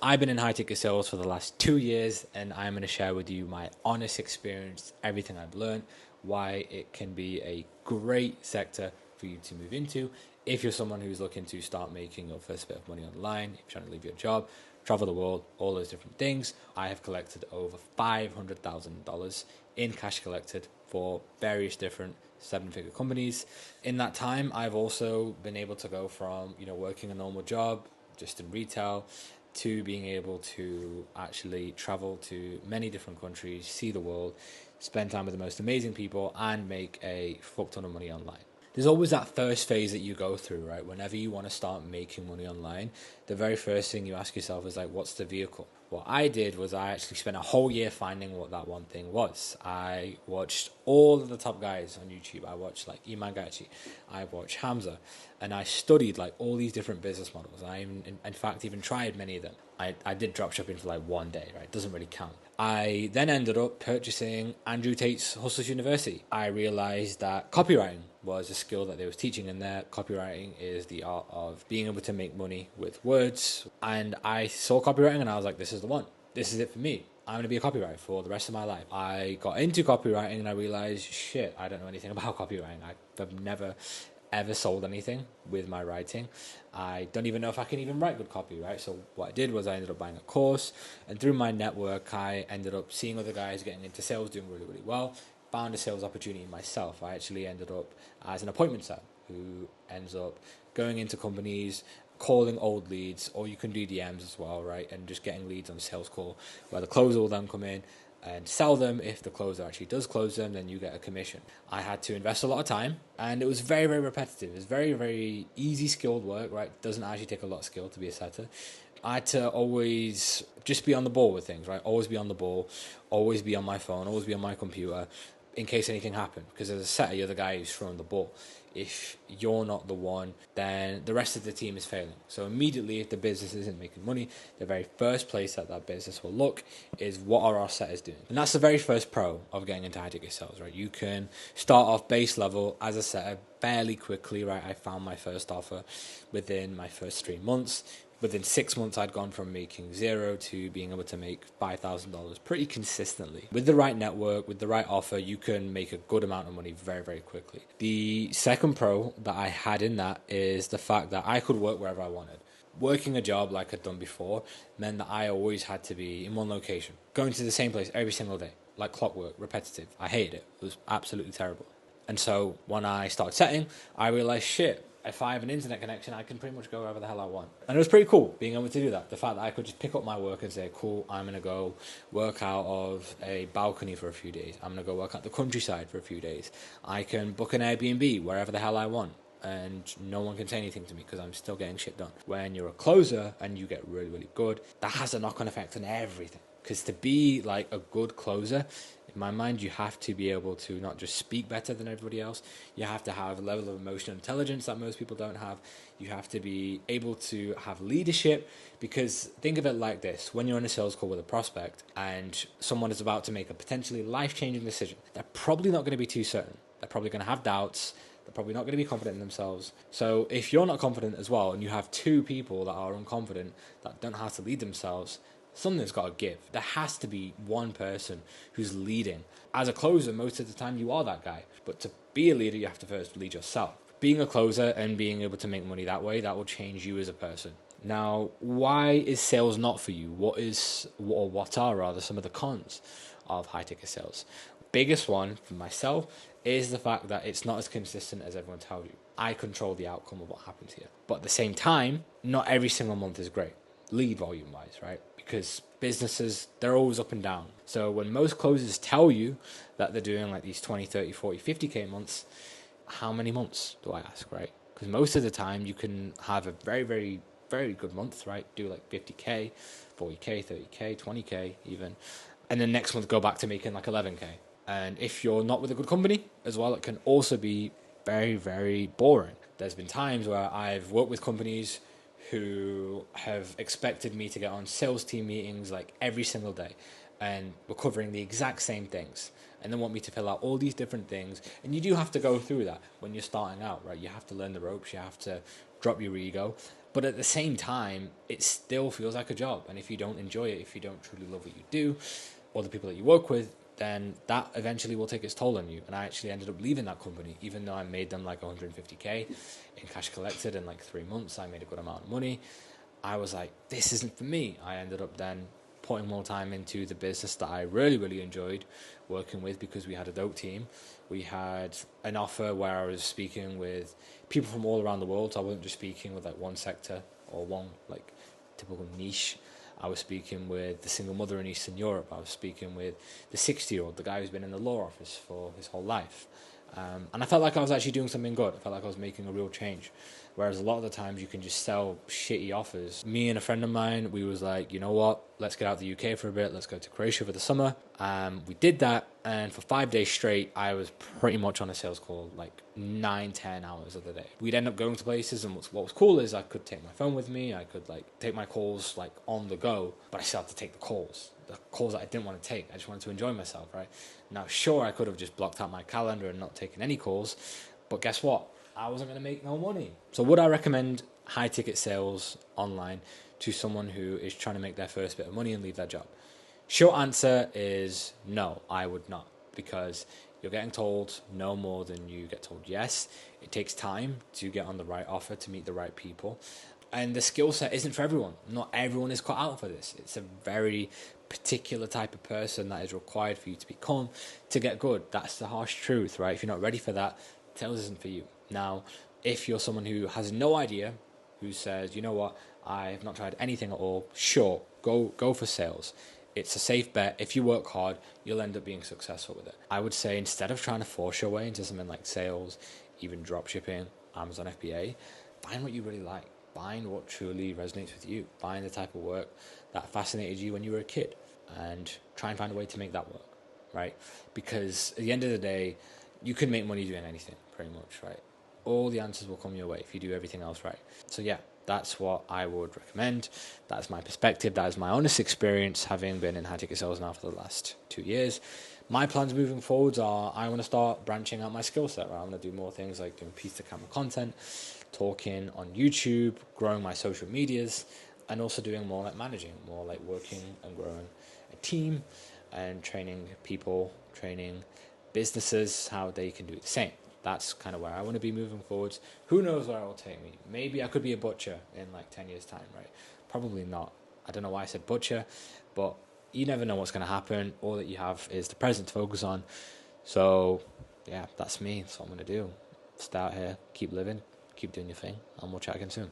I've been in high ticket sales for the last 2 years, and I'm going to share with you my honest experience, everything I've learned, why it can be a great sector for you to move into if you're someone who's looking to start making your first bit of money online, if you're trying to leave your job, travel the world, all those different things. I have collected over $500,000 in cash collected for various different seven-figure companies. In that time, I've also been able to go from, working a normal job, just in retail, to being able to actually travel to many different countries, see the world, spend time with the most amazing people, and make a fuck ton of money online. There's always that first phase that you go through, right? Whenever you want to start making money online, the very first thing you ask yourself is like, what's the vehicle? What I did was I actually spent a whole year finding what that one thing was. I watched all of the top guys on YouTube. I watched like Iman Gachi, I watched Hamza, and I studied like all these different business models. I in fact even tried many of them. I did dropshipping for like one day, right? It doesn't really count. I then ended up purchasing Andrew Tate's Hustlers University. I realized that copywriting was a skill that they was teaching in there. Copywriting is the art of being able to make money with words. And I saw copywriting and I was like, this is the one. This is it for me. I'm going to be a copywriter for the rest of my life. I got into copywriting and I realized, shit, I don't know anything about copywriting. I've never ever sold anything with my writing. I don't even know if I can even write good copy, right? So what I did was I ended up buying a course, and through my network, I ended up seeing other guys getting into sales, doing really, really well, found a sales opportunity myself. I actually ended up as an appointment setter who ends up going into companies, calling old leads, or you can do DMs as well, right? And just getting leads on sales call where the closer will then come in and sell them. If the closer actually does close them, then you get a commission. I had to invest a lot of time, and it was very, very repetitive. It was very, very easy, skilled work, right? It doesn't actually take a lot of skill to be a setter. I had to always just be on the ball with things, right? Always be on the ball, always be on my phone, always be on my computer in case anything happened. Because as a setter, you're the guy who's throwing the ball. If you're not the one, then the rest of the team is failing. So immediately, if the business isn't making money, the very first place that business will look is what are our setters doing. And that's the very first pro of getting into high ticket sales, right? You can start off base level as a setter fairly quickly, right? I found my first offer within my first 3 months. Within 6 months, I'd gone from making zero to being able to make $5,000 pretty consistently. With the right network, with the right offer, you can make a good amount of money very, very quickly. The second pro that I had in that is the fact that I could work wherever I wanted. Working a job like I'd done before meant that I always had to be in one location, going to the same place every single day, like clockwork, repetitive. I hated it. It was absolutely terrible. And so when I started setting, I realized, shit, if I have an internet connection, I can pretty much go wherever the hell I want. And it was pretty cool being able to do that. The fact that I could just pick up my work and say, cool, I'm going to go work out of a balcony for a few days. I'm going to go work out the countryside for a few days. I can book an Airbnb wherever the hell I want, and no one can say anything to me because I'm still getting shit done. When you're a closer and you get really, really good, that has a knock-on effect on everything. Because to be like a good closer, in my mind, you have to be able to not just speak better than everybody else. You have to have a level of emotional intelligence that most people don't have. You have to be able to have leadership, because think of it like this. When you're on a sales call with a prospect and someone is about to make a potentially life-changing decision, they're probably not going to be too certain. They're probably going to have doubts. They're probably not going to be confident in themselves. So if you're not confident as well, and you have two people that are unconfident, that don't know how to lead themselves, something's got to give. There has to be one person who's leading. As a closer, most of the time you are that guy. But to be a leader, you have to first lead yourself. Being a closer and being able to make money that way, that will change you as a person. Now, why is sales not for you? What are some of the cons of high ticket sales? Biggest one for myself is the fact that it's not as consistent as everyone tells you. I control the outcome of what happens here. But at the same time, not every single month is great, lead volume wise, right? Because businesses, they're always up and down. So when most closers tell you that they're doing like these 20, 30, 40, 50K months, how many months do I ask, right? Because most of the time you can have a very, very, very good month, right? Do like 50K, 40K, 30K, 20K even. And then next month go back to making like 11K. And if you're not with a good company as well, it can also be very, very boring. There's been times where I've worked with companies who have expected me to get on sales team meetings like every single day, and we're covering the exact same things, and then want me to fill out all these different things. And you do have to go through that when you're starting out, right? You have to learn the ropes, you have to drop your ego, But at the same time, it still feels like a job. And if you don't enjoy it, if you don't truly love what you do, or the people that you work with, then that eventually will take its toll on you. And I actually ended up leaving that company, even though I made them like 150K in cash collected in like 3 months. I made a good amount of money. I was like, this isn't for me. I ended up then putting more time into the business that I really, really enjoyed working with, because we had a dope team. We had an offer where I was speaking with people from all around the world. So I wasn't just speaking with like one sector or one like typical niche. I was speaking with the single mother in Eastern Europe. I was speaking with the 60-year-old, the guy who's been in the law office for his whole life. And I felt like I was actually doing something good. I felt like I was making a real change. Whereas a lot of the times you can just sell shitty offers. Me and a friend of mine, we was like, you know what? Let's get out of the UK for a bit. Let's go to Croatia for the summer. We did that. And for 5 days straight, I was pretty much on a sales call like 9-10 hours of the day. We'd end up going to places. And what was cool is I could take my phone with me. I could like take my calls like on the go. But I still had to take the calls that I didn't want to take. I just wanted to enjoy myself, right? Now, sure, I could have just blocked out my calendar and not taken any calls. But guess what? I wasn't going to make no money. So would I recommend high ticket sales online to someone who is trying to make their first bit of money and leave their job? Short answer is no, I would not, because you're getting told no more than you get told yes. It takes time to get on the right offer, to meet the right people. And the skill set isn't for everyone. Not everyone is cut out for this. It's a very particular type of person that is required for you to become to get good. That's the harsh truth, right? If you're not ready for that, sales isn't for you. Now, if you're someone who has no idea, who says, you know what, I have not tried anything at all, sure, go for sales. It's a safe bet. If you work hard, you'll end up being successful with it. I would say instead of trying to force your way into something like sales, even drop shipping, Amazon FBA, find what you really like. Find what truly resonates with you. Find the type of work that fascinated you when you were a kid and try and find a way to make that work, right? Because at the end of the day, you can make money doing anything, pretty much, right? All the answers will come your way if you do everything else right. So yeah, that's what I would recommend. That's my perspective. That is my honest experience, having been in high ticket sales now for the last 2 years. My plans moving forwards are I want to start branching out my skill set, right? I want to do more things like doing piece to camera content, talking on YouTube, growing my social medias, and also doing more like managing, more like working and growing a team and training people, training businesses, how they can do the same. That's kind of where I want to be moving forwards. Who knows where it will take me? Maybe I could be a butcher in like 10 years time, right? Probably not. I don't know why I said butcher, but you never know what's going to happen. All that you have is the present to focus on. So yeah, that's me. That's what I'm going to do. Stay out here, keep living, keep doing your thing, and we'll chat again soon.